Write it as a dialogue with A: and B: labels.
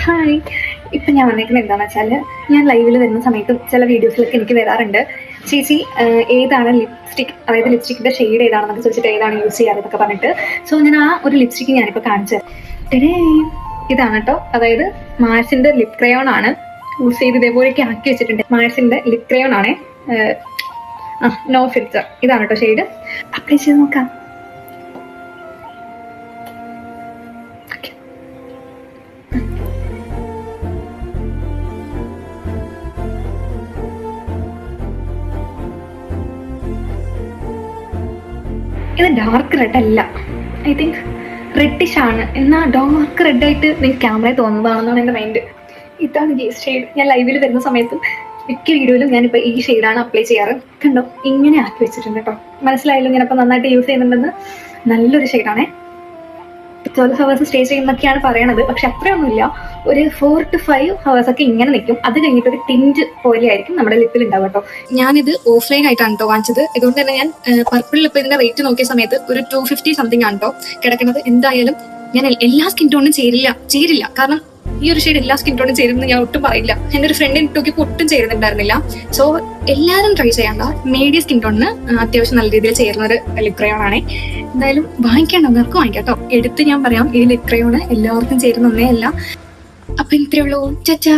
A: Hi. ഇപ്പം ഞാൻ വന്നേക്കുന്നത് എന്താണെന്ന് വെച്ചാൽ, ഞാൻ ലൈവിൽ വരുന്ന സമയത്തും ചില വീഡിയോസിലൊക്കെ എനിക്ക് വരാറുണ്ട്, ചേച്ചി ഏതാണ് ലിപ്സ്റ്റിക്, അതായത് ലിപ്സ്റ്റിക്കിൻ്റെ ഷെയ്ഡ് ഏതാണെന്നൊക്കെ ചോദിച്ചിട്ട് ഏതാണ് യൂസ് ചെയ്യാറെന്നൊക്കെ പറഞ്ഞിട്ട്. സോ ഞാൻ ആ ഒരു ലിപ്സ്റ്റിക്ക് ഞാനിപ്പോൾ കാണിച്ചു തരാം. ഇതാണ് കേട്ടോ, അതായത് മാർസിൻ്റെ ലിപ് ക്രയോൺ ആണ് യൂസ് ചെയ്ത് ഇതേപോലെയൊക്കെ ആക്കി വെച്ചിട്ടുണ്ട്. മാർസിൻ്റെ ലിപ് ക്രയോൺ ആണ്, നോ ഫിൽറ്റർ. ഇതാണ് കേട്ടോ ഷെയ്ഡ്. അപ്ലൈ ചെയ്ത് നോക്കാം. ഇത് ഡാർക്ക് റെഡ് അല്ല, ഐ തിങ്ക് റെഡിഷ് ആണ്. എന്നാൽ ഡാർക്ക് റെഡായിട്ട് നിങ്ങൾക്ക് ക്യാമറയിൽ തോന്നുന്നതാണെന്നാണ് എൻ്റെ മൈൻഡ്. ഇതാണ് ഈ ഷെയ്ഡ്. ഞാൻ ലൈവിൽ വരുന്ന സമയത്തും മിക്ക വീഡിയോയിലും ഞാനിപ്പോൾ ഈ ഷെയ്ഡാണ് അപ്ലൈ ചെയ്യാറ്. കണ്ടോ, ഇങ്ങനെ ആക്കി വെച്ചിട്ടുണ്ട് കേട്ടോ. മനസ്സിലായല്ലോ ഞാനപ്പോൾ നന്നായിട്ട് യൂസ് ചെയ്യുന്നുണ്ടെന്ന്. നല്ലൊരു ഷെയ്ഡാണേ. 12 hours സ്റ്റേ ചെയ്യുന്നൊക്കെയാണ് പറയണത്, പക്ഷെ അത്രയൊന്നുമില്ല. ഒരു 4 to 5 hours ഒക്കെ ഇങ്ങനെ നിൽക്കും. അത് കഴിഞ്ഞിട്ട് ഒരു ടിഞ്ച് പോലെ ആയിരിക്കും നമ്മുടെ ലിപ്പിൽ ഉണ്ടാവും കേട്ടോ. ഞാനിത് ഓഫ്ലൈൻ ആയിട്ടാണ് കേട്ടോ വാങ്ങിച്ചത്. ഇതുകൊണ്ട് തന്നെ ഞാൻ പർപ്പിൾ ലിപ്പ് ഇതിന്റെ റേറ്റ് നോക്കിയ സമയത്ത് ഒരു 250 സംതിങ് ആണ് കേട്ടോ കിടക്കുന്നത്. എന്തായാലും ഞാൻ എല്ലാ സ്കിൻ ടോണിനും ചേരില്ല. കാരണം ഈ ഒരു ഷെയ്ഡ് എല്ലാ സ്കിൻ ടോണും ചേരുമെന്ന് ഞാൻ ഒട്ടും പറയില്ല. എൻ്റെ ഒരു ഫ്രണ്ടിന് ഇട്ടോക്കിയപ്പോൾ ഒട്ടും ചേരുന്നുണ്ടായിരുന്നില്ല. സോ എല്ലാവരും ട്രൈ ചെയ്യണ്ട. മീഡിയം സ്കിൻ ടോണിന് അത്യാവശ്യം നല്ല രീതിയിൽ ചേരുന്ന ഒരു ലിപ് ക്രയോൺ ആണ്. എന്തായാലും വാങ്ങിക്കേണ്ടവർക്ക് വാങ്ങിക്കാം കേട്ടോ. എടുത്ത് ഞാൻ പറയാം, ഈ ലിപ് ക്രയോൺ എല്ലാവർക്കും ചേരുന്ന ഒന്നേ അല്ല. അപ്പൊ ഇത്രയേ ഉള്ളൂ. ചാ.